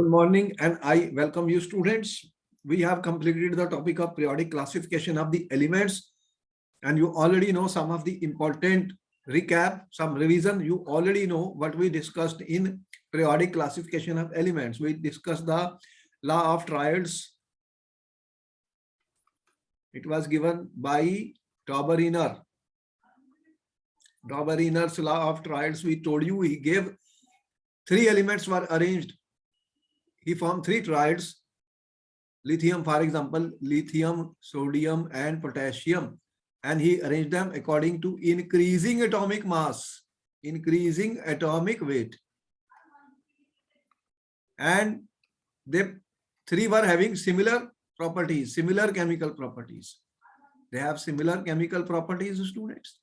Good morning, and I welcome you, students. We have completed the topic of periodic classification of the elements, and you already know some of the important recap, some revision. You already know what we discussed in periodic classification of elements. We discussed the law of triads. It was given by Tauberiner's law of triads. We told you he gave three elements were arranged. He formed three triads. Lithium, for example, lithium, sodium, and potassium. And he arranged them according to increasing atomic mass, increasing atomic weight. And they three were having similar properties, similar chemical properties. They have similar chemical properties, students.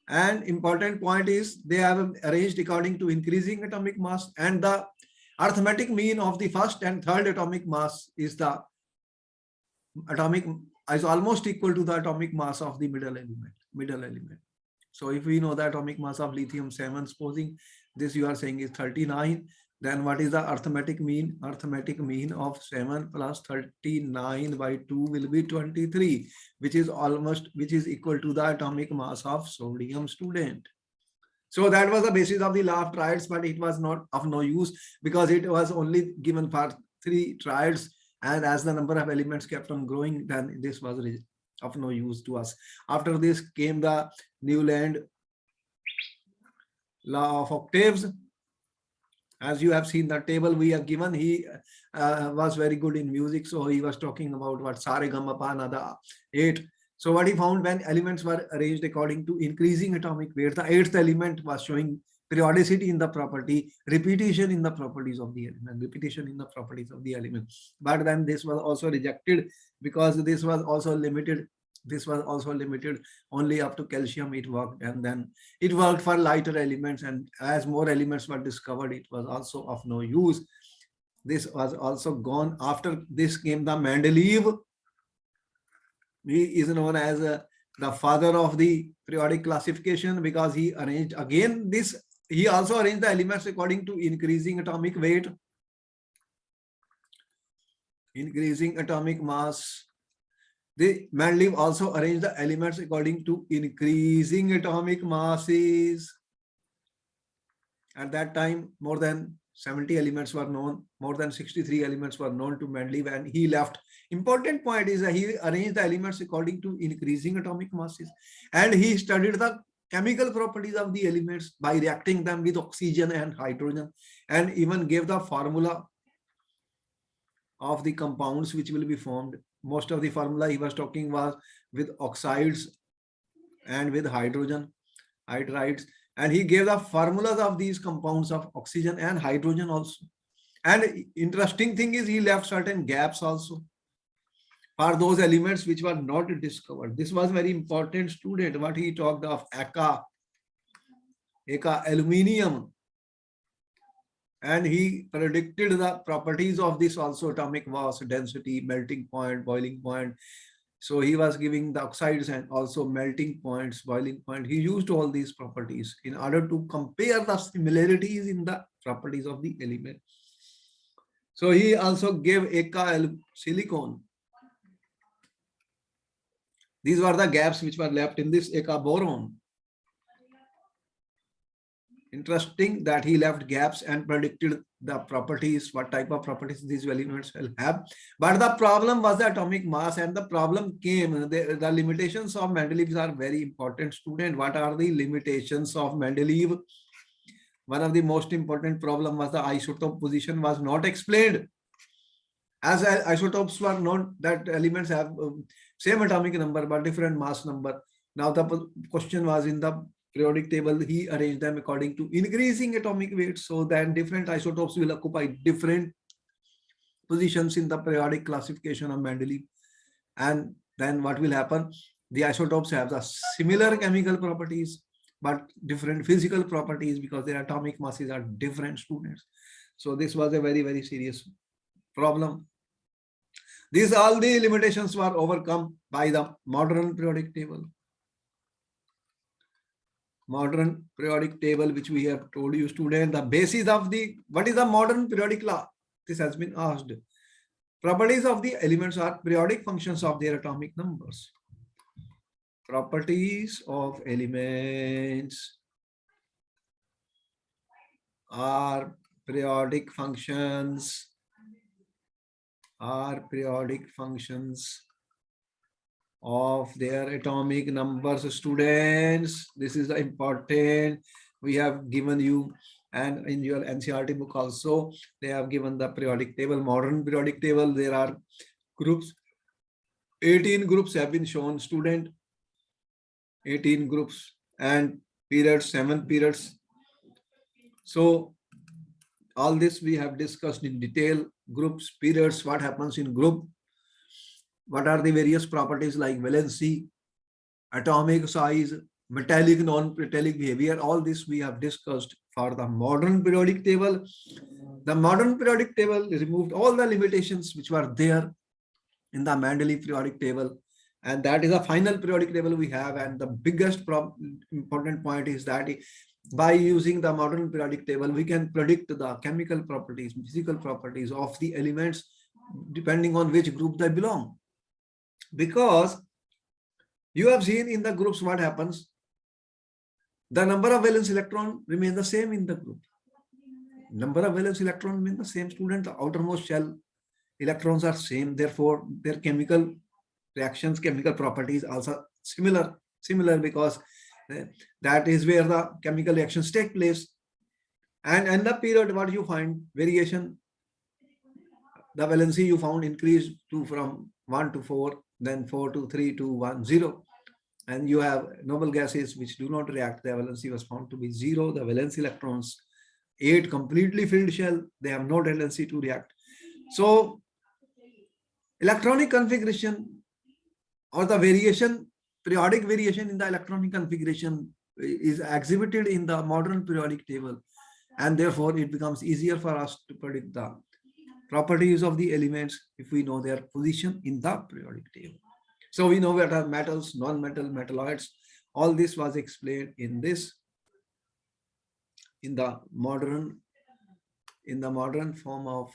And important point is they have arranged according to increasing atomic mass, and the arithmetic mean of the first and third atomic mass is almost equal to the atomic mass of the middle element. So if we know the atomic mass of lithium 7, supposing this you are saying is 39, then what is the arithmetic mean? Arithmetic mean of 7 plus 39 by 2 will be 23, which is equal to the atomic mass of sodium, student. So that was the basis of the law of triads, but it was not of no use because it was only given for three triads, and as the number of elements kept on growing, then this was of no use to us. After this came the Newland law of octaves. As you have seen the table we are given, he was very good in music, so he was talking about what Saregama the 8. So what he found, when elements were arranged according to increasing atomic weight, the eighth element was showing periodicity in the property, repetition in the properties of the element, But then this was also rejected because this was also limited. This was also limited only up to calcium. It worked, and then it worked for lighter elements, and as more elements were discovered, it was also of no use. This was also gone. After this came the Mendeleev. He is known as the father of the periodic classification because he arranged again this. He also arranged the elements according to increasing atomic weight, increasing atomic mass. The Mendeleev also arranged the elements according to increasing atomic masses. At that time, more than 70 elements were known, more than 63 elements were known to Mendeleev, and he left. Important point is that he arranged the elements according to increasing atomic masses, and he studied the chemical properties of the elements by reacting them with oxygen and hydrogen, and even gave the formula of the compounds which will be formed. Most of the formula he was talking was with oxides and with hydrogen, hydrides. And he gave the formulas of these compounds of oxygen and hydrogen also. And interesting thing is he left certain gaps also for those elements which were not discovered. This was very important, student. What he talked of aka aluminium, and he predicted the properties of this also: atomic mass, density, melting point, boiling point. So he was giving the oxides and also melting points, boiling point. He used all these properties in order to compare the similarities in the properties of the element. So he also gave eka silicon. These were the gaps which were left in this eka boron. Interesting that he left gaps and predicted the properties, what type of properties these elements will have. But the problem was the atomic mass, and the problem came, the limitations of Mendeleev are very important, student. What are the limitations of Mendeleev? One of the most important problem was the isotope position was not explained. As isotopes were known that elements have same atomic number but different mass number. Now the question was in the periodic table, he arranged them according to increasing atomic weight, so then different isotopes will occupy different positions in the periodic classification of Mendeleev. And then what will happen? The isotopes have the similar chemical properties but different physical properties because their atomic masses are different, students. So this was a very, very serious problem. These all the limitations were overcome by the modern periodic table. modern periodic table, which we have told you, student, the basis of the, what is the modern periodic law? This has been asked. Properties of the elements are periodic functions of their atomic numbers. Properties of elements are periodic functions, of their atomic numbers. Students, this is important. We have given you, and in your NCERT book also, they have given the periodic table, modern periodic table. There are groups, 18 groups have been shown, student, 18 groups, and periods, 7 periods. So all this we have discussed in detail. Groups, periods, what happens in group, what are the various properties like valency, atomic size, metallic, non-metallic behavior. All this we have discussed for the modern periodic table. The modern periodic table removed all the limitations which were there in the Mendeleev periodic table, and that is a final periodic table we have. And the biggest important point is that by using the modern periodic table, we can predict the chemical properties, physical properties of the elements depending on which group they belong. Because you have seen in the groups what happens, the number of valence electron remain the same in the group. Number of valence electron remain the same, student. The outermost shell electrons are same, therefore their chemical reactions, chemical properties also similar because that is where the chemical reactions take place. And in the period, what you find, variation, the valency you found increased to from 1 to 4, then 4 to 3 to 1, 0. And you have noble gases which do not react. The valency was found to be 0. The valence electrons, 8 completely filled shell, they have no tendency to react. So electronic configuration or the variation, periodic variation in the electronic configuration is exhibited in the modern periodic table, and therefore it becomes easier for us to predict the properties of the elements if we know their position in the periodic table. So we know what are metals, non-metal, metalloids. All this was explained in the modern form of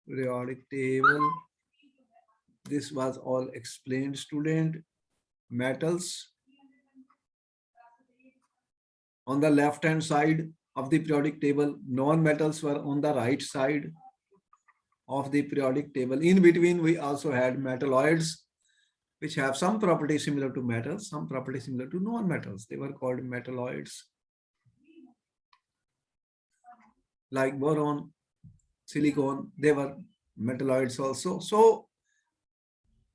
periodic table. This was all explained, student. Metals on the left hand side of the periodic table, non-metals were on the right side of the periodic table. In between, we also had metalloids, which have some properties similar to metals, some properties similar to non-metals. They were called metalloids, like boron, silicon, they were metalloids also. So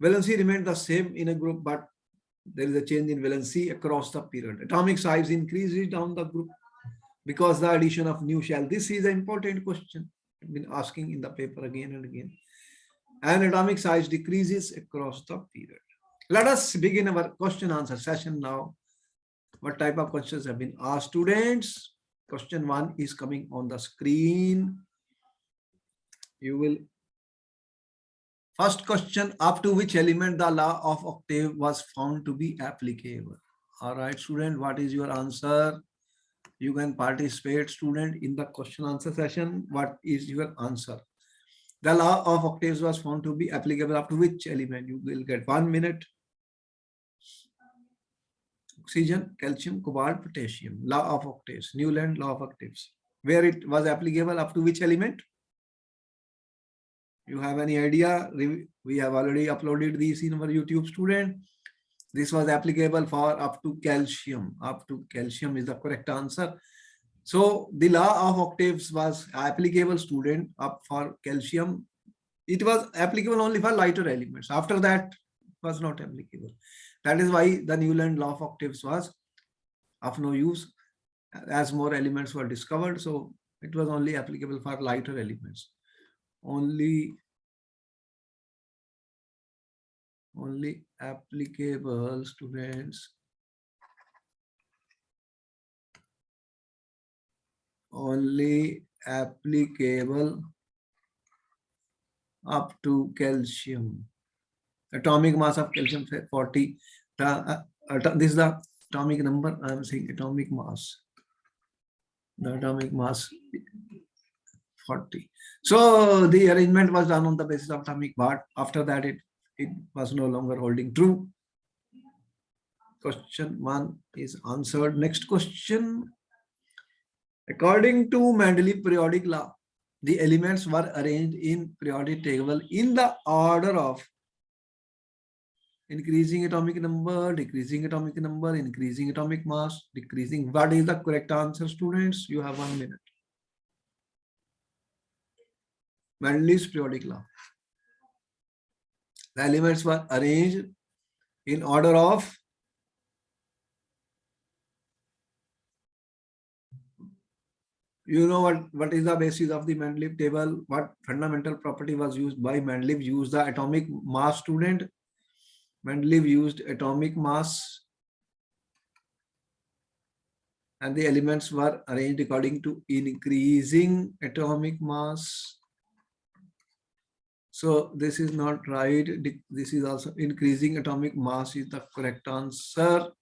valency remained the same in a group, but there is a change in valency across the period. Atomic size increases down the group because the addition of new shell. This is an important question I've been asking in the paper again and again. And atomic size decreases across the period. Let us begin our question answer session now. What type of questions have been asked, students? Question 1 is coming on the screen. You will. First question, up to which element the law of octave was found to be applicable? All right, student, what is your answer? You can participate, student, in the question answer session. What is your answer? The law of octaves was found to be applicable up to which element? You will get 1 minute. Oxygen, calcium, cobalt, potassium. Law of octaves, Newland law of octaves. Where it was applicable, up to which element? You have any idea? We have already uploaded these in our YouTube, student. This was applicable for up to calcium. Up to calcium is the correct answer. So the law of octaves was applicable, student, up for calcium. It was applicable only for lighter elements. After that, it was not applicable. That is why the Newland law of octaves was of no use as more elements were discovered. So it was only applicable for lighter elements. Only applicable, students, only applicable up to calcium. Atomic mass of calcium 40. This is the atomic number, I am saying atomic mass. The atomic mass 40. So the arrangement was done on the basis of atomic part. After that, it was no longer holding true. Question 1 is answered. Next question. According to Mendeleev periodic law, the elements were arranged in periodic table in the order of increasing atomic number, decreasing atomic number, increasing atomic mass, decreasing. What is the correct answer, students? You have 1 minute. Mendeleev's periodic law. The elements were arranged in order of you know what is the basis of the Mendeleev table? What fundamental property was used by Mendeleev? Used the atomic mass, student. Mendeleev used atomic mass, and the elements were arranged according to increasing atomic mass. So this is not right. This is also increasing atomic mass is the correct answer.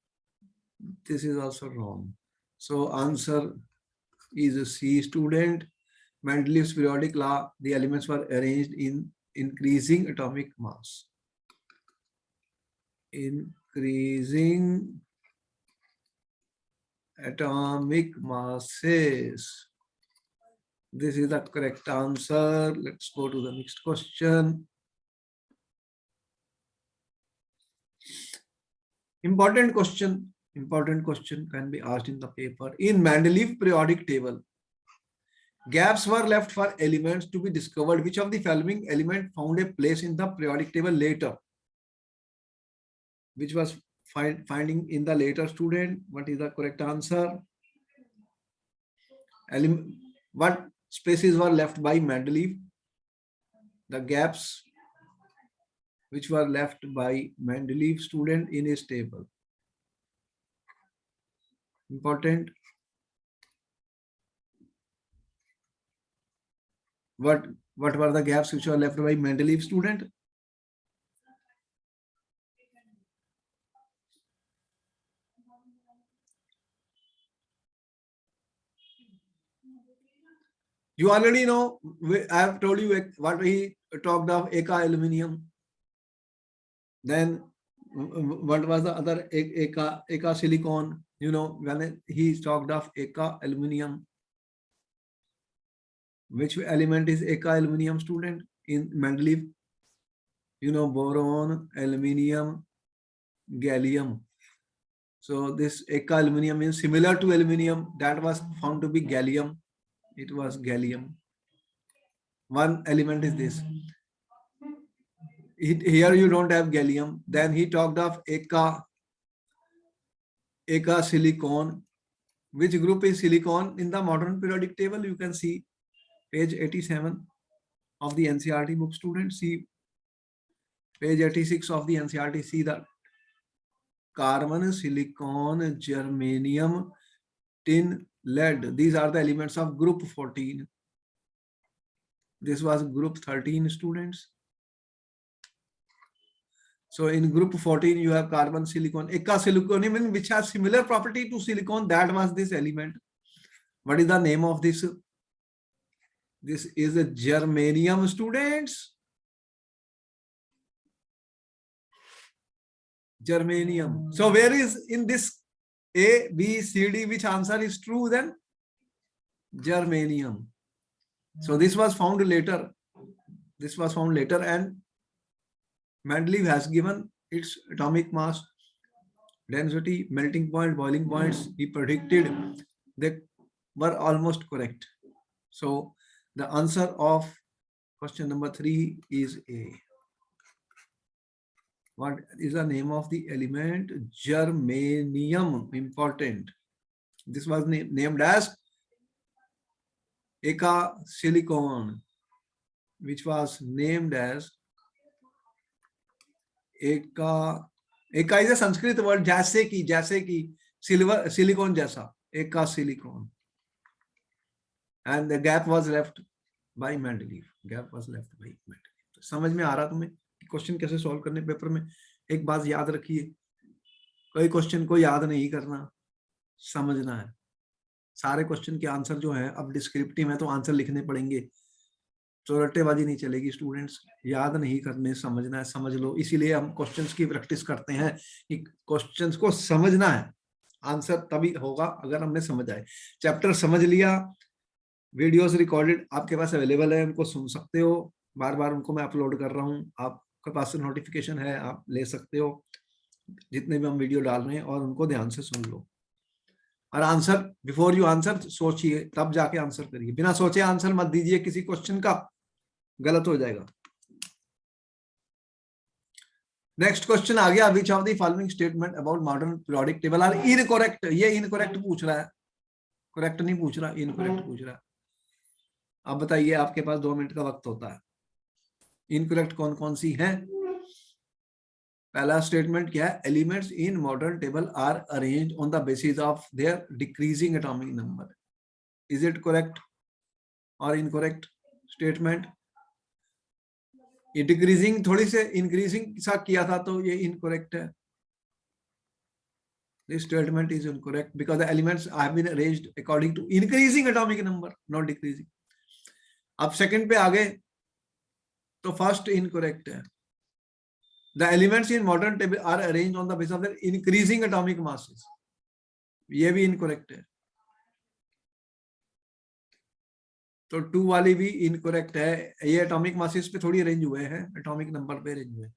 This is also wrong. So answer is a C, student. Mendeleev's periodic law, the elements were arranged in increasing atomic mass. Increasing atomic masses. This is the correct answer. Let's go to the next question. Important question can be asked in the paper. In Mendeleev periodic table, gaps were left for elements to be discovered. Which of the following element found a place in the periodic table later? Which was finding in the later, student? What is the correct answer? What spaces were left by Mendeleev? The gaps which were left by Mendeleev, student, in his table. Important. What were the gaps which were left by Mendeleev, student? You already know. I have told you what he talked of, Eka aluminum. Then what was the other? Eka silicon. You know, when he talked of Eka aluminum. Which element is Eka aluminum, student, in Mendeleev? You know, boron, aluminium, gallium. So this Eka aluminum is similar to aluminium. That was found to be gallium. It was gallium. One element is this. Here you don't have gallium. Then he talked of Eka silicon. Which group is silicon in the modern periodic table? You can see page 87 of the NCERT book, students. See page 86 of the NCERT. See the carbon, silicon, germanium, tin, lead. These are the elements of group 14. This was group 13, students. So in group 14, you have carbon, silicon. Eka siliconium, which has similar property to silicon. That was this element. What is the name of this? This is a germanium, students. Germanium. So where is in this A, B, C, D, which answer is true then? Germanium. So this was found later. This was found later, and Mendeleev has given its atomic mass, density, melting point, boiling points. He predicted. They were almost correct. So the answer of question number 3 is A. What is the name of the element? Germanium. Important. This was named as Eka silicon, which was named as Eka. Eka is a Sanskrit word. जैसे की silver, silicon जैसा. Eka silicon. And the gap was left by Mendeleev. Gap was left by Mendeleev. समझ में आ रहा तुम्हें question कैसे solve करने paper में? एक बात याद रखिए, कोई क्वेश्चन को याद नहीं करना, समझना है। सारे क्वेश्चन के आंसर जो है अब डिस्क्रिप्टिव है तो आंसर लिखने पड़ेंगे, चौरट्टेबाजी नहीं चलेगी स्टूडेंट्स। याद नहीं करने, समझना है, समझ लो। इसीलिए हम क्वेश्चंस की प्रैक्टिस करते हैं कि क्वेश्चंस को समझना है, आंसर तभी होगा अगर हमने समझ आए। चैप्टर समझ लिया, वीडियोस रिकॉर्डेड आपके पास अवेलेबल है, उनको सुन सकते हो, बार बार उनको मैं अपलोड कर रहा हूँ, आपके पास नोटिफिकेशन है, आप ले सकते हो जितने भी हम वीडियो डाल रहे हैं, और उनको ध्यान से सुन लो। और आंसर, बिफोर यू आंसर सोचिए तब जाके आंसर करिए, बिना सोचे आंसर मत दीजिए किसी क्वेश्चन का, गलत हो जाएगा। नेक्स्ट क्वेश्चन आ गया, which of the following statement about modern periodic table are incorrect. ये इनकरेक्ट पूछ रहा है, करेक्ट नहीं पूछ रहा, इनकरेक्ट पूछ रहा है। अब बताइए, आपके पास 2 मिनट का वक्त होता है। इनकरेक्ट कौन कौन सी है? पहला स्टेटमेंट क्या है? Elements in modern table are arranged on the basis of their decreasing atomic number. Is it correct और इनकरेक्ट स्टेटमेंट? ये डिक्रीजिंग थोड़ी से इंक्रीजिंग सा किया था, तो ये इनकरेक्ट है। This statement is incorrect because the elements have been arranged according to increasing atomic number, not decreasing. अब सेकंड पे आ गए तो फर्स्ट इनकरेक्ट है। The elements in modern table are arranged on the basis of their increasing atomic masses. ये भी incorrect है, तो 2 वाली भी इनकरेक्ट है। ये एटॉमिक मासेस पे थोड़ी अरेंज हुए हैं, एटॉमिक नंबर पे अरेंज हुए।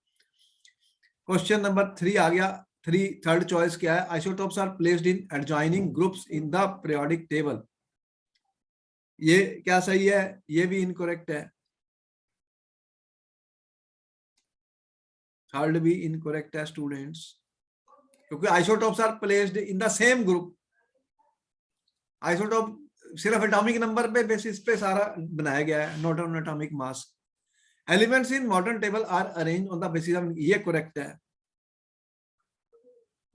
क्वेश्चन नंबर 3 आ गया। थर्ड चॉइस क्या है? Isotopes are placed in adjoining groups in the periodic table. ये क्या सही है? ये भी इनकरेक्ट है। थर्ड भी इनकरेक्ट है स्टूडेंट्स, क्योंकि isotopes are placed in the same group. Isotope सिर्फ एटॉमिक नंबर पे बेसिस पे सारा बनाया गया है, not on atomic mass. Elements in modern table are arrange on the basis of, ये करेक्ट है।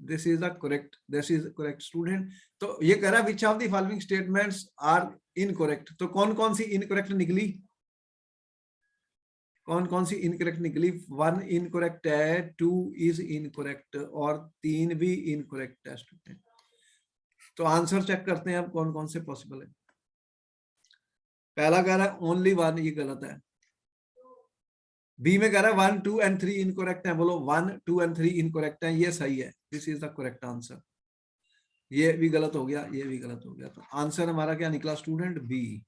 This is the correct, this is correct student. तो ये कह रहा है which of the following statements are incorrect. तो कौन कौन सी इनकरेक्ट निकली? कौन कौन सी इनकरेक्ट निकली? 1 इनकरेक्ट है, 2 इज इनकरेक्ट, और 3 भी इनकरेक्ट है स्टूडेंट। तो आंसर चेक करते हैं अब कौन कौन से पॉसिबल है। पहला कह रहा है ओनली 1, ये गलत है। बी में कह रहा है 1, 2 एंड 3 इनकरेक्ट है। बोलो 1, 2 एंड 3 इनकरेक्ट है, ये सही है, this is the correct answer. ये भी गलत हो गया, ये भी गलत हो गया। तो आंसर हमारा क्या निकला स्टूडेंट? बी।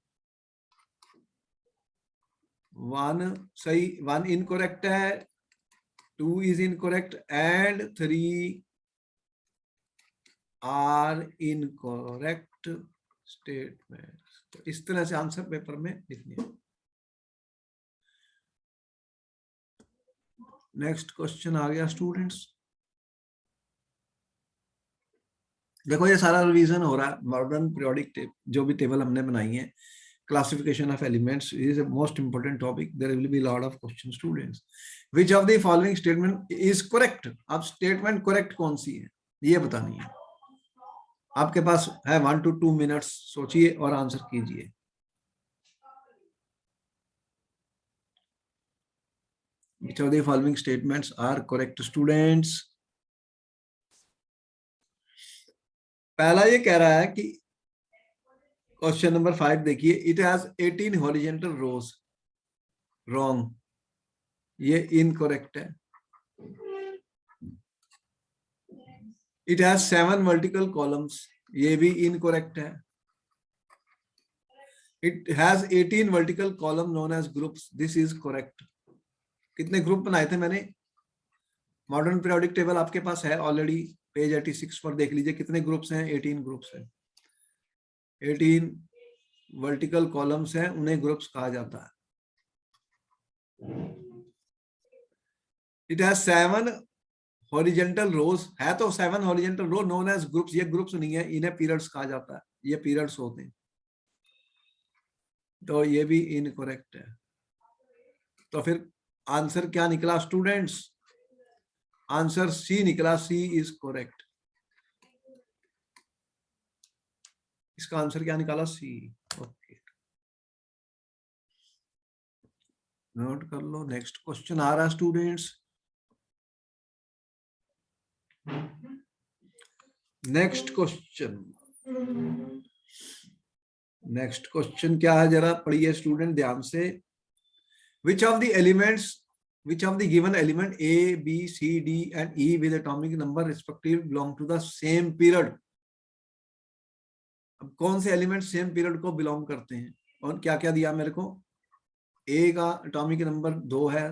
1 सही, 1 इनकरेक्ट है, 2 is incorrect and 3 are incorrect statement. तो इस तरह से आंसर पेपर में लिखने हैं। नेक्स्ट क्वेश्चन आ गया स्टूडेंट्स। देखो ये सारा रिवीजन हो रहा है, मॉडर्न पीरियोडिक जो भी टेबल हमने बनाई है, classification of elements is a most important topic. There will be a lot of questions students. Which of the following statement is correct? अब statement correct कौन सी है ये बतानी है। आपके पास है 1 to 2 मिनट्स, सोचिए और आंसर कीजिए। Which of the following statements are correct students? पहला ये कह रहा है कि क्वेश्चन नंबर 5 देखिए, it has 18 horizontal rows. Wrong, ये इनकरेक्ट है। इट हैज 7 वर्टिकल कॉलम्स, ये भी इनकरेक्ट है। It has 18 vertical column known as groups, this is correct. कितने ग्रुप बनाए थे मैंने? मॉडर्न पीरियोडिक टेबल आपके पास है ऑलरेडी, पेज 86 पर देख लीजिए कितने ग्रुप्स हैं। 18 ग्रुप्स हैं। 18 वर्टिकल कॉलम्स हैं, उन्हें ग्रुप्स कहा जाता है। इट हैज 7 हॉरिजॉन्टल रोज, है तो 7 horizontal row known as groups, ये ग्रुप्स नहीं है, इन्हें पीरियड्स कहा जाता है, ये पीरियड्स होते हैं। तो ये भी इनकरेक्ट है। तो फिर आंसर क्या निकला स्टूडेंट्स? आंसर सी निकला, सी इज करेक्ट। इसका आंसर क्या निकाला? सी। ओके, नोट कर लो। नेक्स्ट क्वेश्चन आ रहा है students. Next question, next question क्या है जरा पढ़िए स्टूडेंट ध्यान से। विच of the elements, which of the given element A, B, C, D and E with atomic number respectively belong to the same period? अब कौन से एलिमेंट सेम पीरियड को बिलोंग करते हैं और क्या क्या दिया मेरे को। ए का एटॉमिक नंबर 2 है,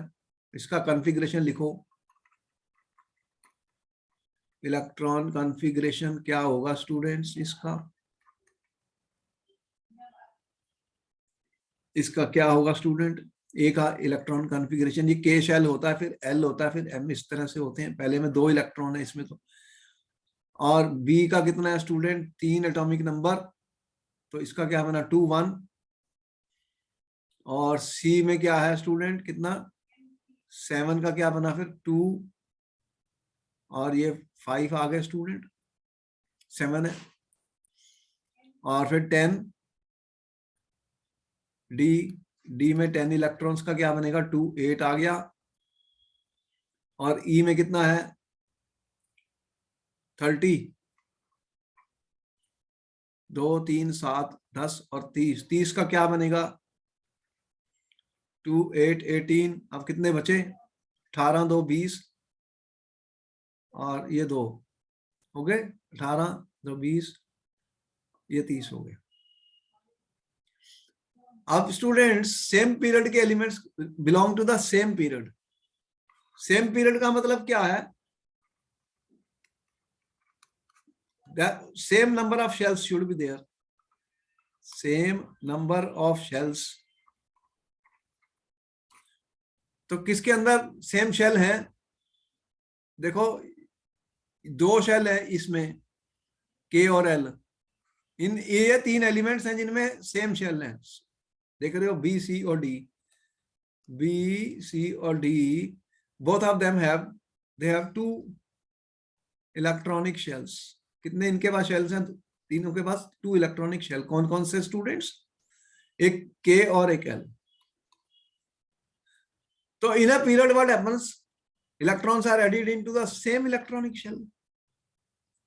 इसका कॉन्फ़िगरेशन लिखो। इलेक्ट्रॉन कॉन्फ़िगरेशन क्या होगा स्टूडेंट्स इसका, इसका क्या होगा स्टूडेंट। ए का इलेक्ट्रॉन कॉन्फ़िगरेशन, ये के शेल होता है, फिर एल होता है, फिर एम, इस तरह से होते हैं। पहले में 2 इलेक्ट्रॉन है इसमें तो। और बी का कितना है स्टूडेंट, 3 एटॉमिक नंबर, तो इसका क्या बना 2 1। और सी में क्या है स्टूडेंट, कितना 7 का क्या बना फिर 2, और ये 5 आ गए स्टूडेंट, 7 है। और फिर 10 डी, डी में 10 इलेक्ट्रॉन्स का क्या बनेगा 2, 8 आ गया। और ई में कितना है 30, 2 3 7 10 और 30, 30 का क्या बनेगा 2 8 18। अब कितने बचे 18 2 20 और ये 2 हो गए 18 2 20, ये 30 हो गए। अब स्टूडेंट्स सेम पीरियड के elements belong to the same period. Same period का मतलब क्या है, the same number of shells should be there, same number of shells। तो किसके अंदर सेम शेल है, देखो 2 शेल है इसमें, के और एल। इन ये 3 एलिमेंट्स हैं जिनमें सेम शेल है, देख रहे हो बी सी और डी, बी सी और D, both of them have, they have 2 electronic shells. कितने इनके पास शेल्स हैं, तीनों के पास 2 इलेक्ट्रॉनिक शेल। कौन कौन से स्टूडेंट्स, एक के और एक एल। तो in a period what happens, electrons are added into the same electronic shell,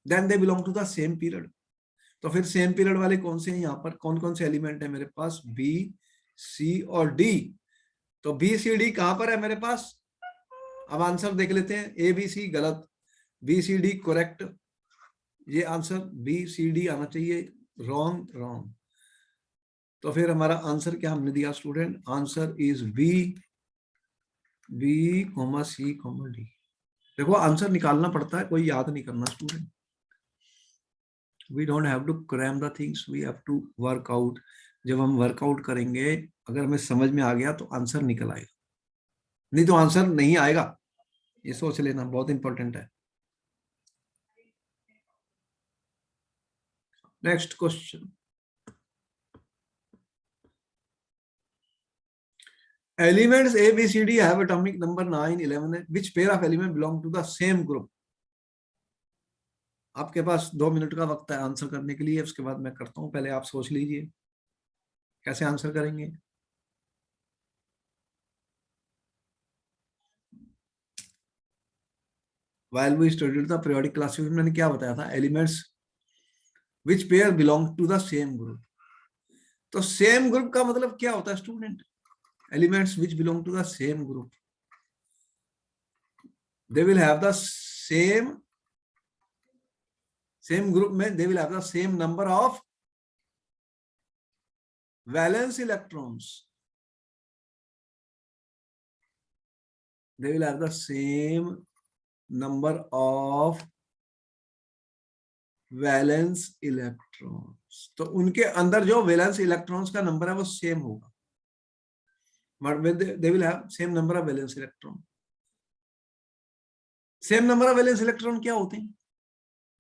then they belong to the same period। तो फिर सेम पीरियड वाले कौन से हैं यहाँ पर, कौन कौन से एलिमेंट है मेरे पास, बी सी और डी। तो बी सी डी कहां पर है मेरे पास, अब आंसर देख लेते हैं। ए बी सी गलत, बी सी डी करेक्ट, ये आंसर बी सी डी आना चाहिए, रॉन्ग रॉन्ग। तो फिर हमारा आंसर क्या हमने दिया student, answer is B, B comma C comma D. देखो आंसर निकालना पड़ता है, कोई याद नहीं करना student. We don't have to cram the things, we have to work out. जब हम वर्कआउट करेंगे, अगर हमें समझ में आ गया तो आंसर निकल आएगा, नहीं तो आंसर नहीं आएगा, ये सोच लेना, बहुत इंपॉर्टेंट है। Next question, elements A, B, C, D have atomic number 9, 11. Which pair of elements belong to the same group? आपके पास 2 मिनट का वक्त है आंसर करने के लिए, उसके बाद मैं करता हूं, पहले आप सोच लीजिए कैसे आंसर करेंगे। While we studied the periodic classification, मैंने क्या बताया था, elements which pair belong to the same group। तो सेम ग्रुप का मतलब क्या होता है student, elements which belong to the same group, they will have the same group में they will have the same number of valence electrons, they will have the same number of valence electrons। तो उनके अंदर जो valence electrons का number है वो same होगा, but they will have same number of valence electron। Same number of valence electron क्या होते हैं,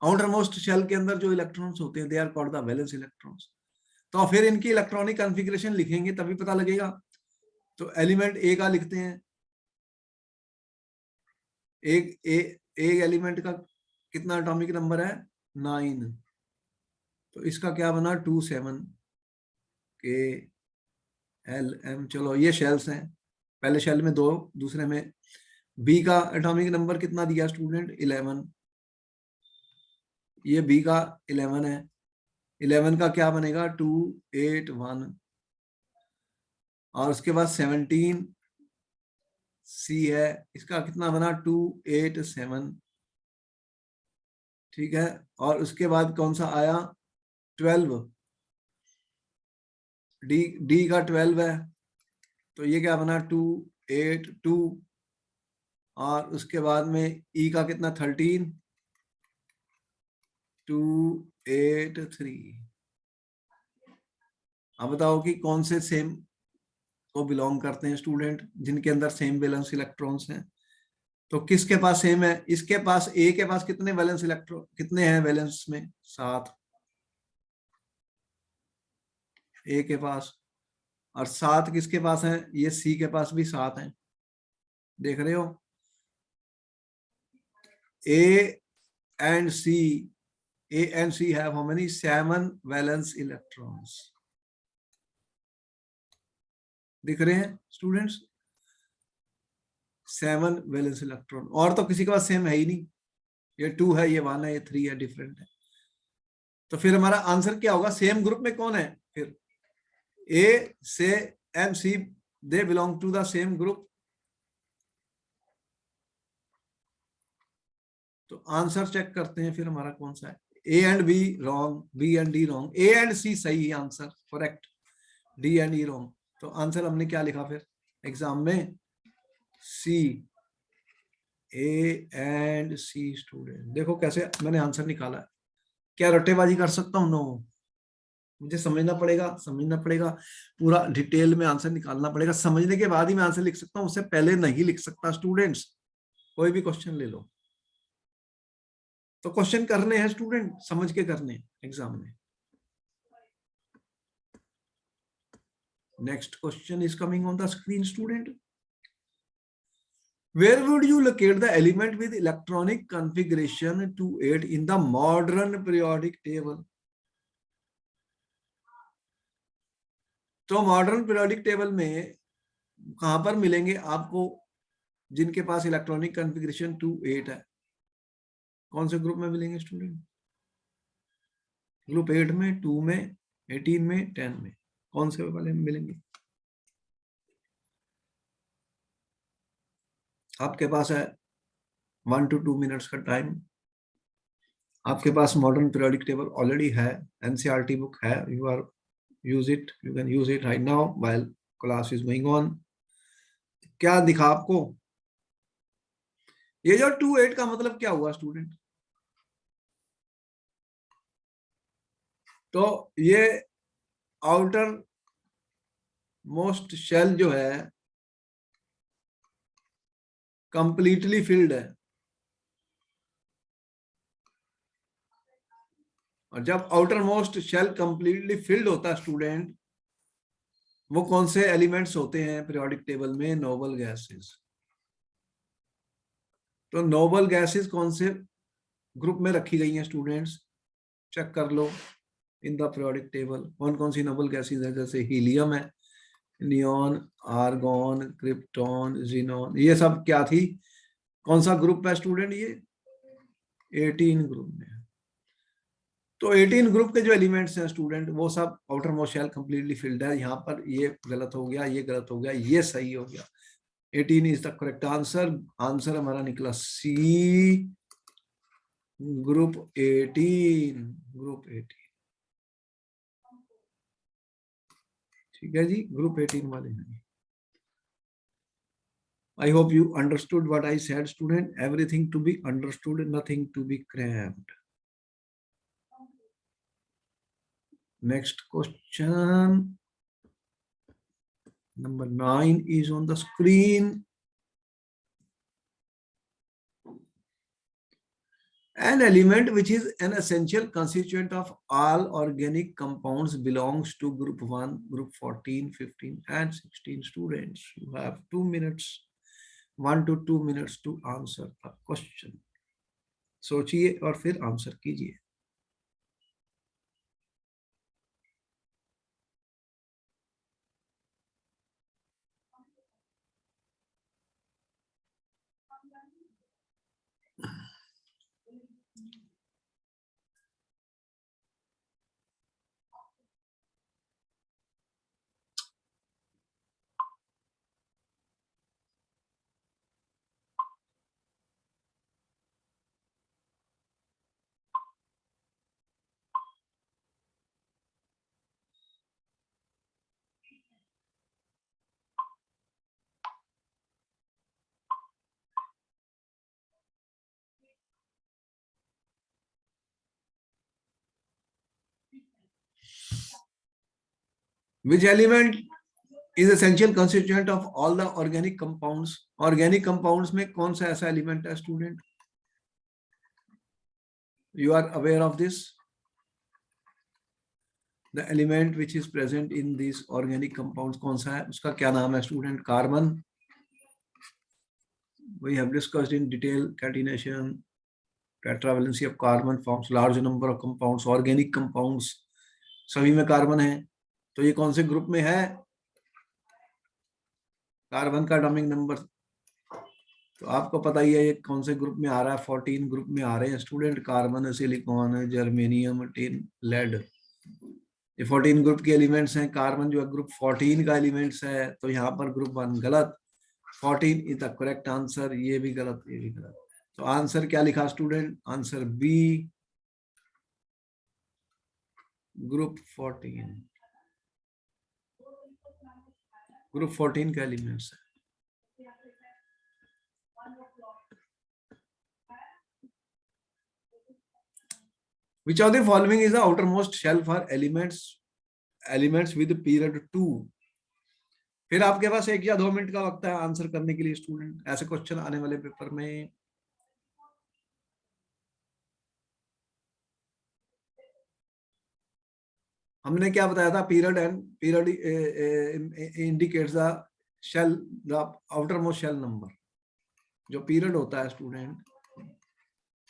आउटर मोस्ट शेल के अंदर जो इलेक्ट्रॉन्स होते हैं, they are called the valence electrons. तो फिर इनकी इलेक्ट्रॉनिक कॉन्फ़िगरेशन लिखेंगे तभी पता लगेगा। तो एलिमेंट ए का लिखते हैं, एक एलिमेंट का कितना एटॉमिक नंबर है 9, तो इसका क्या बना 2 7 के एल एम। चलो ये शेल्स हैं, पहले शेल में 2, दूसरे में। बी का एटॉमिक नंबर कितना दिया स्टूडेंट 11, ये बी का 11 है, 11 का क्या बनेगा 2 8 1, और उसके बाद 17 सी है, इसका कितना बना 2 8 7, ठीक है। और उसके बाद कौन सा आया 12, डी डी का 12 है, तो ये क्या बना 2 8 2, और उसके बाद में ई का कितना 13 2 8 3। अब बताओ कि कौन से सेम को बिलोंग करते हैं स्टूडेंट, जिनके अंदर सेम वैलेंस इलेक्ट्रॉन्स हैं। तो किसके पास सेम है, इसके पास ए के पास कितने वैलेंस इलेक्ट्रॉन, कितने हैं वैलेंस में 7 ए के पास, और 7 किसके पास है, ये सी के पास भी 7 है, देख रहे हो। A and C, A and C have how many 7 valence electrons, दिख रहे हैं स्टूडेंट्स, 7 वैलेंस इलेक्ट्रॉन, और तो किसी के पास सेम है ही नहीं, ये 2 है, ये 1 है, ये 3 है, डिफरेंट है। तो फिर हमारा आंसर क्या होगा, सेम ग्रुप में कौन है, फिर ए से M C they belong to the same group. तो आंसर चेक करते हैं फिर हमारा कौन सा है, A and B wrong, B and D wrong, A and C सही answer correct, D and E wrong. तो आंसर हमने क्या लिखा फिर एग्जाम में, सी, ए एंड सी स्टूडेंट। देखो कैसे मैंने आंसर निकाला है, क्या रट्टेबाजी कर सकता हूँ, नो, मुझे समझना पड़ेगा, समझना पड़ेगा, पूरा डिटेल में आंसर निकालना पड़ेगा, समझने के बाद ही मैं आंसर लिख सकता हूँ, उससे पहले नहीं लिख सकता स्टूडेंट्स। कोई भी क्वेश्चन ले लो, तो क्वेश्चन करने हैं स्टूडेंट, समझ के करने एग्जाम में। Next question is coming on the screen student, where would you locate the element with electronic configuration 2 8 in the modern periodic table? तो मॉडर्न पीरियोडिक टेबल में कहां पर मिलेंगे आपको, जिनके पास इलेक्ट्रॉनिक कॉन्फ़िगरेशन 2 8 है, कौन से ग्रुप में मिलेंगे स्टूडेंट, ग्रुप 8 में, 2 में, 18 में, 10 में, कौन से वाले में मिलेंगे। आपके पास है 1 to 2 मिनट्स का टाइम, आपके पास मॉडर्न पीरियोडिक टेबल ऑलरेडी है, एनसीईआरटी बुक है, you are use it, you can use it right now while class is going on. क्या दिखा आपको, ये जो 2 8 का मतलब क्या हुआ स्टूडेंट, तो ये आउटर मोस्ट शेल जो है कंप्लीटली फिल्ड है, और जब outer most shell completely filled होता है स्टूडेंट, वो कौन से एलिमेंट्स होते हैं पीरियोडिक टेबल में, नोबल गैसेस। तो नोबल गैसेस कौन से ग्रुप में रखी गई हैं स्टूडेंट्स, चेक कर लो इन द पीरियोडिक टेबल, कौन कौन सी नोबल गैसेस है, जैसे हीलियम है, नियॉन, आर्गॉन, क्रिप्टॉन, जीनॉन, ये सब क्या थी, कौन सा ग्रुप है स्टूडेंट, ये 18 ग्रुप में। तो 18 ग्रुप के जो एलिमेंट्स हैं स्टूडेंट, वो सब outer most shell completely filled है, यहाँ पर ये गलत हो गया, ये गलत हो गया, ये सही हो गया, 18 is the correct answer. Answer हमारा निकला सी, ग्रुप 18, ग्रुप 18, ठीक है जी, ग्रुप 18 वाले हैं। I hope you understood what I said, student. Everything to be understood, nothing to be crammed. Next question, number 9 is on the screen. An element which is an essential constituent of all organic compounds belongs to group 1, group 14, 15 and 16 students. You have 2 minutes, 1 to 2 minutes to answer the question. सोचिए और फिर answer कीजिए। Which element is essential constituent of all the organic compounds? Organic compounds में कौन सा ऐसा element है student? You are aware of this? The element which is present in these organic compounds कौन सा है? उसका क्या नाम है student? Carbon. We have discussed in detail catenation. Tetravalency of carbon forms large number of compounds. Organic compounds सभी में carbon है, तो ये कौन से ग्रुप में है? कार्बन का एटॉमिक नंबर तो आपको पता ही है ये कौन से ग्रुप में आ रहा है। 14 ग्रुप में आ रहे हैं student. Carbon, silicon, germanium, tin, lead, ये 14 ग्रुप के एलिमेंट्स हैं। कार्बन जो है ग्रुप 14 का एलिमेंट्स है, तो यहाँ पर ग्रुप 1 गलत। 14 इज द करेक्ट आंसर। ये भी गलत, ये भी गलत। तो आंसर क्या लिखा student? Answer B, group 14। Group 14 का एलिमेंट्स है। Which of the following is the outermost shell for elements with period 2? फिर आपके पास 1 या 2 मिनट का वक्त है आंसर करने के लिए स्टूडेंट। ऐसे क्वेश्चन आने वाले पेपर में। हमने क्या बताया था? Period and period indicates the shell, the outermost shell number. जो पीरियड होता है स्टूडेंट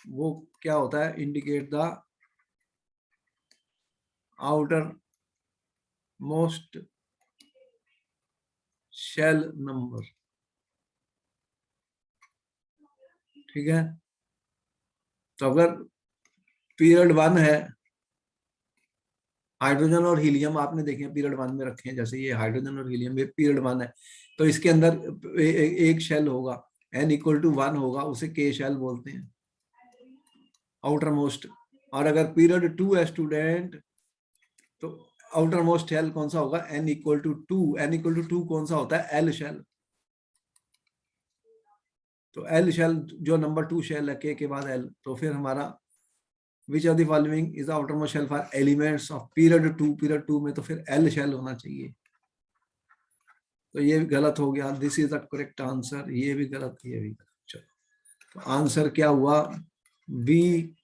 वो क्या होता है? Indicate the outer most shell number. ठीक है, तो अगर पीरियड 1 है, हाइड्रोजन और हीलियम आपने देखे पीरियड 1 में रखे हैं, जैसे ये हाइड्रोजन और हीलियम ये पीरियड 1 है, तो इसके अंदर एक शेल होगा, n=1 होगा, उसे के शेल बोलते हैं, आउटर मोस्ट। और अगर पीरियड 2 है स्टूडेंट, तो आउटर मोस्ट शेल कौन सा होगा? n=2। n=2 कौन सा होता है? L shell. तो एल शेल जो नंबर 2 शेल है, के बाद एल, तो फिर हमारा which of the following is the outermost shell for elements of period 2? Period 2 में तो फिर एल शेल होना चाहिए, तो ये गलत हो गया। This is the correct answer. ये भी गलत, ये भी गलत। चलो, तो आंसर क्या हुआ? B,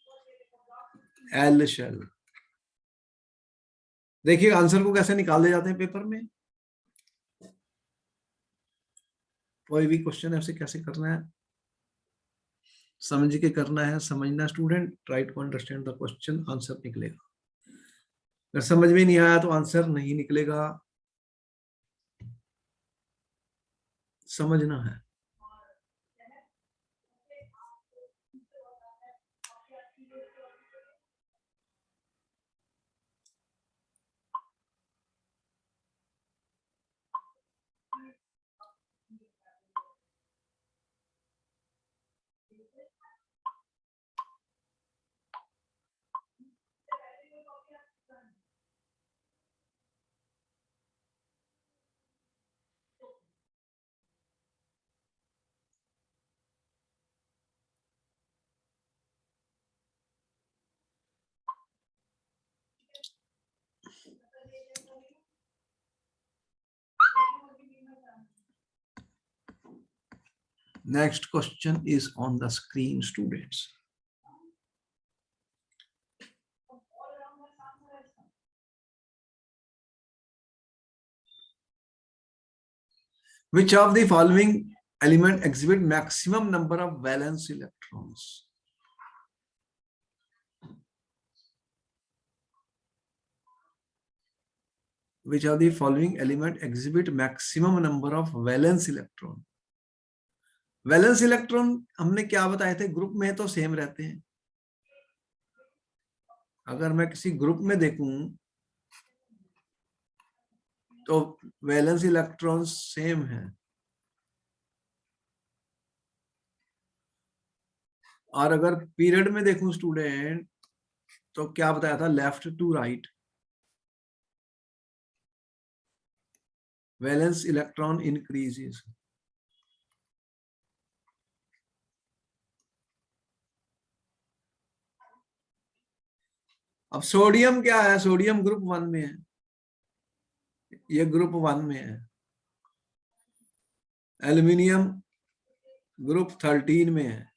L shell. देखिए आंसर को कैसे निकाले जाते हैं पेपर में। कोई भी क्वेश्चन है उसे कैसे करना है, समझ के करना है। समझना student, try to understand the question, answer निकलेगा। अगर समझ में नहीं आया तो आंसर नहीं निकलेगा, समझना है। Next question is on the screen, students. Which of the following element exhibit maximum number of valence electrons? Which of the following element exhibit maximum number of valence electron? Valence electron हमने क्या बताए थे? Group में तो same रहते हैं। अगर मैं किसी ग्रुप में देखूं तो वैलेंस इलेक्ट्रॉन सेम है, और अगर पीरियड में देखूं स्टूडेंट तो क्या बताया था? Left to right valence electron increases. अब सोडियम क्या है? सोडियम ग्रुप 1 में है, ये ग्रुप 1 में है, एल्यूमिनियम ग्रुप 13 में है,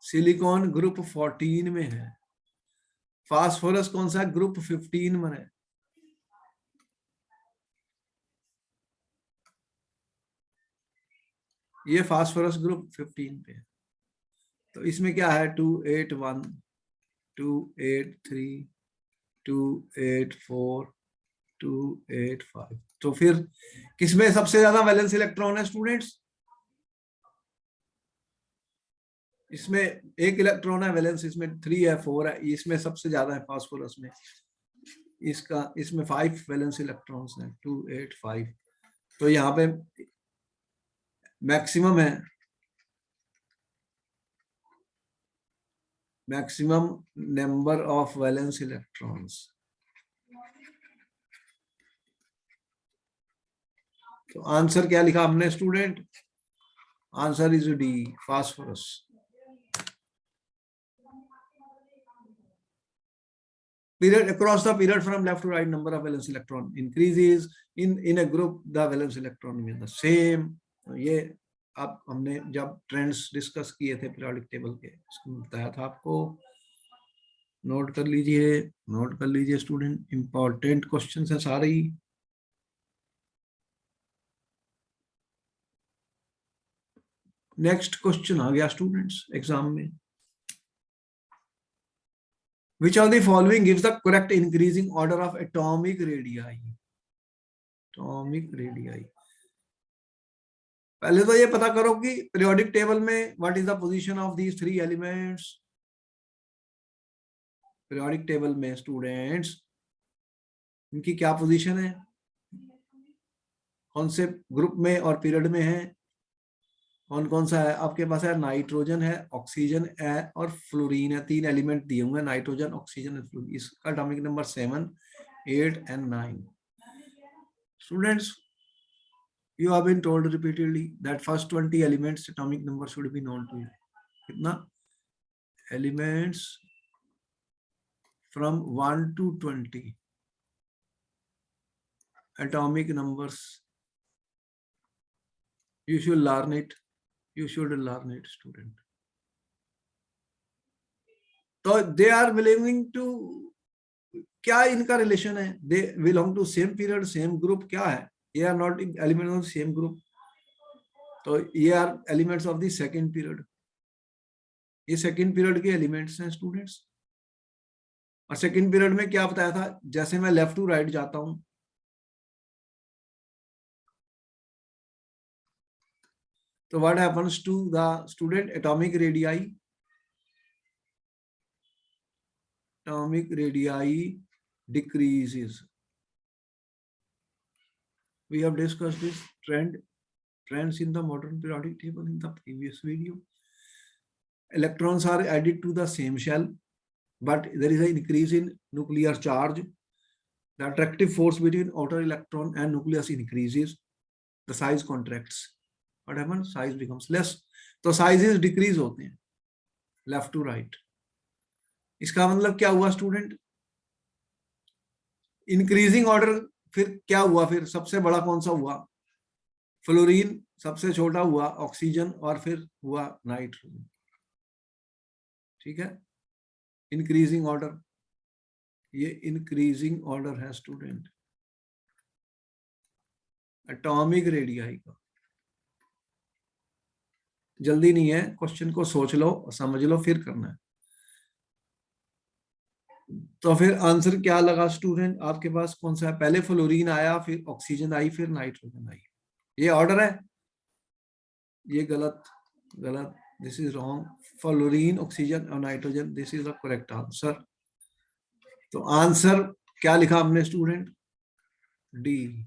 सिलिकॉन ग्रुप 14 में है, फास्फोरस कौन सा है, ग्रुप 15 में है। ये फास्फोरस ग्रुप 15 पे है। तो इसमें क्या है, 281, 283, 284, 285। तो फिर किसमें सबसे ज्यादा वैलेंस इलेक्ट्रॉन है स्टूडेंट्स? इसमें एक इलेक्ट्रॉन है वैलेंस, इसमें 3 है, 4 है, इसमें सबसे ज्यादा है फास्फोरस में। इसमें 5 वैलेंस इलेक्ट्रॉन्स हैं, 285। तो यहाँ पे मैक्सिमम है, maximum number of valence electrons. तो आंसर क्या लिखा हमने student? Answer is D, phosphorus. Period across the period from left to right, number of valence electron increases. In a group the valence electron remain the same. तो ये आप हमने जब trends discuss किए थे पीरियोडिक टेबल के, इसको बताया था आपको। नोट कर लीजिए, नोट कर लीजिए स्टूडेंट, इंपॉर्टेंट क्वेश्चन है सारे ही। नेक्स्ट क्वेश्चन आ गया स्टूडेंट्स एग्जाम में। Which of the following gives the correct increasing order of atomic radii? Atomic radii. पहले तो ये पता करो कि पीरियोडिक टेबल में what is the position of these 3 elements. Periodic table में स्टूडेंट्स इनकी क्या पोजीशन है, कौन से ग्रुप में और पीरियड में है, कौन कौन सा है आपके पास? है नाइट्रोजन है, ऑक्सीजन है और फ्लोरीन है। 3 एलिमेंट दिए होंगे, नाइट्रोजन, ऑक्सीजन और फ्लोरीन। इसका atomic number 7, 8 and 9। Students, you have been told repeatedly that first 20 elements atomic number should be known to you. कितना? Elements from 1 to 20 atomic numbers, you should learn it, you should learn it student. तो they are belonging to, क्या इनका relation है? they belong to same period, same group, क्या है? ये are not elements of same group, तो ये are elements of the second period. ये सेकंड पीरियड के एलिमेंट्स हैं स्टूडेंट्स। और सेकंड पीरियड में क्या बताया था, जैसे मैं लेफ्ट टू राइट जाता हूं तो what happens to the student? Atomic radii, atomic radii decreases. We have discussed this trends in the modern periodic table in the previous video. Electrons are added to the same shell, but there is an increase in nuclear charge. The attractive force between outer electron and nucleus increases. The size contracts. What happens? Size becomes less. तो sizes decrease होते हैं left to right. इसका मतलब क्या हुआ student? Increasing order. फिर क्या हुआ? फिर सबसे बड़ा कौन सा हुआ? फ्लोरीन। सबसे छोटा हुआ ऑक्सीजन, और फिर हुआ नाइट्रोजन। ठीक है, इंक्रीजिंग ऑर्डर, ये इंक्रीजिंग ऑर्डर है स्टूडेंट एटॉमिक रेडियाई का। जल्दी नहीं है, क्वेश्चन को सोच लो, समझ लो, फिर करना है। तो फिर आंसर क्या लगा स्टूडेंट आपके पास? कौन सा है? पहले फ्लोरीन आया, फिर ऑक्सीजन आई, फिर नाइट्रोजन आई। ये ऑर्डर है, ये गलत, गलत, this is wrong. Fluorine, oxygen और nitrogen, this is the correct answer. तो आंसर क्या लिखा हमने student? D.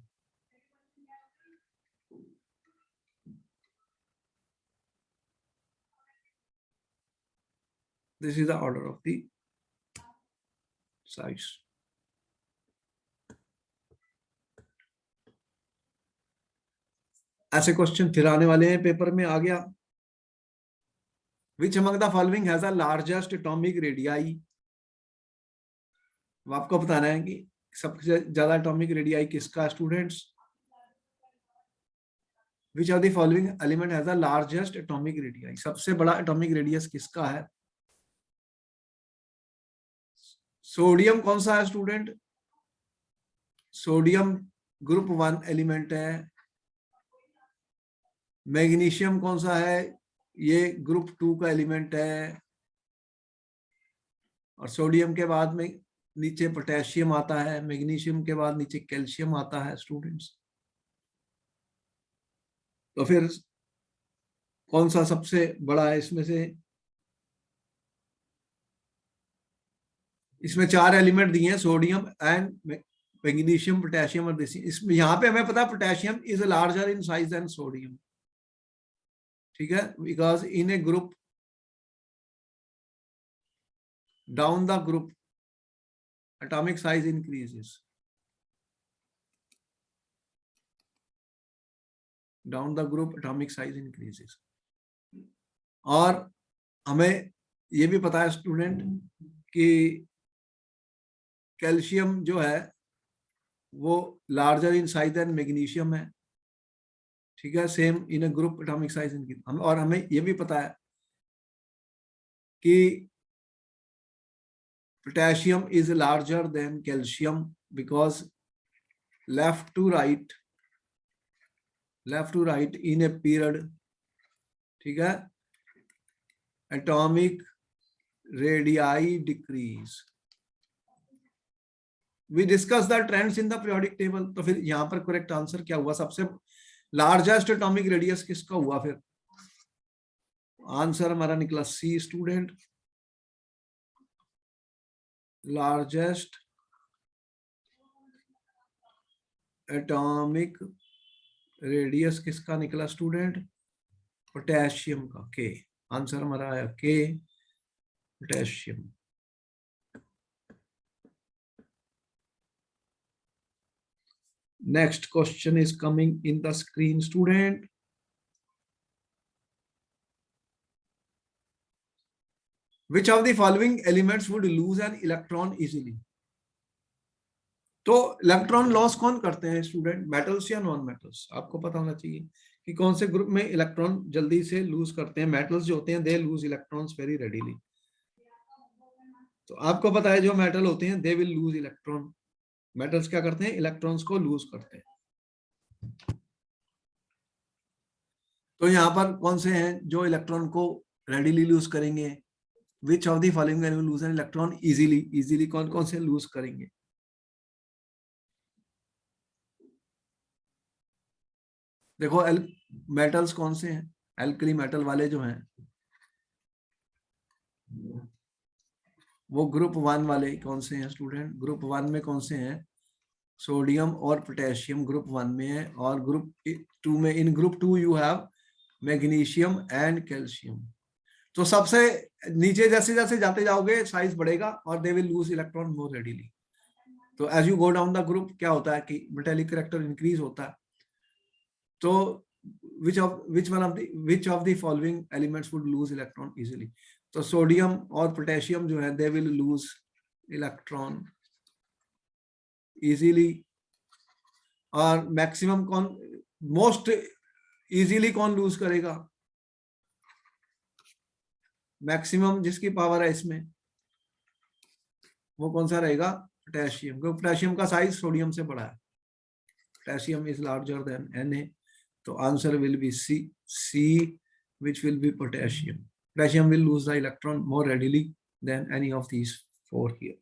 This is the order of the size. ऐसे क्वेश्चन फिर आने वाले हैं पेपर में। आ गया, which among the following has the largest atomic radii? आपको बताना है कि सबसे ज्यादा एटॉमिक रेडियाई किसका students? Which of the following element has the largest atomic radii? सबसे बड़ा एटॉमिक रेडियस किसका है? सोडियम कौन सा है स्टूडेंट? सोडियम ग्रुप 1 एलिमेंट है। मैग्नीशियम कौन सा है? ये ग्रुप 2 का एलिमेंट है। और सोडियम के बाद में नीचे पोटेशियम आता है, मैग्नीशियम के बाद नीचे कैल्शियम आता है स्टूडेंट्स। तो फिर कौन सा सबसे बड़ा है इसमें से? इसमें 4 एलिमेंट दिए हैं, सोडियम एंड मैग्नीशियम, पोटेशियम और दिस। इसमें यहाँ पे हमें पता है potassium is larger in size than sodium, ठीक है, because in a group down the group atomic size increases, down the group atomic size increases। और हमें ये भी पता है स्टूडेंट कि कैल्शियम जो है वो larger in size than magnesium है, ठीक है, same in a group atomic size इनकी। और हमें ये भी पता है कि potassium is larger than calcium because left to right in a period, ठीक है, atomic radii decrease। we discuss the trends in the periodic table। तो फिर यहां पर करेक्ट आंसर क्या हुआ? सबसे लार्जेस्ट एटॉमिक रेडियस किसका हुआ? फिर आंसर हमारा निकला सी स्टूडेंट। लार्जेस्ट एटॉमिक रेडियस किसका निकला स्टूडेंट? पोटेशियम का, के। आंसर हमारा आया के, potassium. Next question is coming in the screen student. Which of the following elements would lose an electron easily? तो इलेक्ट्रॉन लॉस कौन करते हैं स्टूडेंट? मेटल्स या नॉन मेटल्स? आपको पता होना चाहिए कि कौन से ग्रुप में इलेक्ट्रॉन जल्दी से लूज करते हैं। मेटल्स जो होते हैं they lose electrons very readily. तो आपको पता है जो मेटल होते हैं दे विल लूज इलेक्ट्रॉन। मेटल्स क्या करते हैं? इलेक्ट्रॉन्स को लूज करते हैं। तो यहाँ पर कौन से हैं जो इलेक्ट्रॉन को रेडिली लूज करेंगे? विच of the following will lose an electron easily? Easily कौन कौन से लूज करेंगे? देखो मेटल्स कौन से हैं? एल्कली मेटल वाले जो हैं वो ग्रुप 1 वाले कौन से हैं स्टूडेंट? ग्रुप 1 में कौन से हैं? सोडियम और पोटेशियम ग्रुप 1 में है। और ग्रुप 2 में, in group 2 you have magnesium and calcium. तो सबसे नीचे जैसे जैसे जाते जाओगे साइज बढ़ेगा और they will lose electron more readily. तो as you go down the group क्या होता है कि मेटेलिक कैरेक्टर इंक्रीज होता है। तो which of the following elements would lose electron easily? तो सोडियम और पोटेशियम जो है they will lose electron easily। और मैक्सिमम कौन, मोस्ट इजीली कौन लूज करेगा? मैक्सिमम जिसकी पावर है इसमें वो कौन सा रहेगा? पोटेशियम। क्योंकि पोटेशियम का साइज सोडियम से बड़ा है। Potassium is larger than Na। तो answer will be C, which will be potassium। Potassium will lose the electron more readily than any of these 4 here।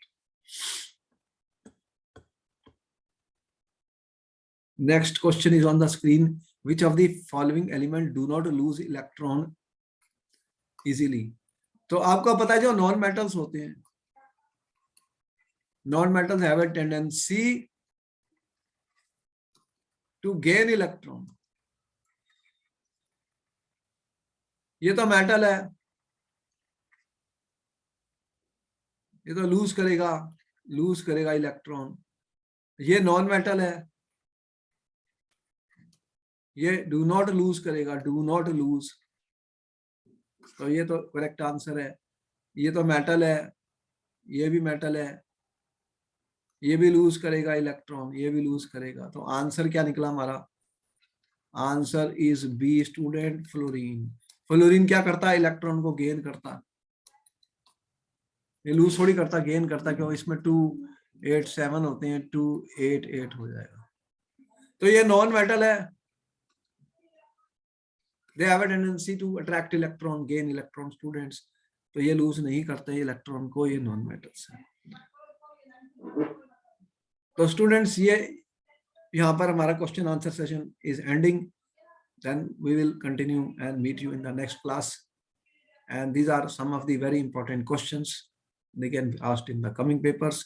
Next question is on the screen। Which of the following element do not lose electron easily? तो आपको पता है जो non metals होते हैं, non metals have a tendency to gain electron। ये तो metal है, ये तो लूज करेगा इलेक्ट्रॉन। ये नॉन मेटल है, ये डू नॉट लूज करेगा, डू नॉट लूज। तो ये तो करेक्ट आंसर है। ये तो मेटल है, ये भी मेटल है, ये भी लूज करेगा इलेक्ट्रॉन, ये भी लूज करेगा। तो आंसर क्या निकला हमारा? Answer is B student, fluorine. Fluorine क्या करता है? इलेक्ट्रॉन को गेन करता है, ये लूज थोड़ी करता, गेन करता। क्यों? इसमें 287 होते हैं, 288 हो जाएगा। तो ये नॉन मेटल है, they have a tendency to attract electron, gain electron students. तो ये लूज नहीं करते इलेक्ट्रॉन को, ये नॉन मेटल्स है। तो स्टूडेंट्स ये यहाँ पर हमारा question answer session is ending. Then we will continue and meet you in the next class. And these are some of the very important questions. They can be asked in the coming papers.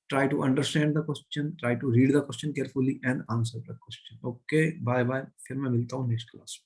Try to understand the question, try to read the question carefully and answer the question. Okay, bye bye. फिर मैं मिलता हूँ next class.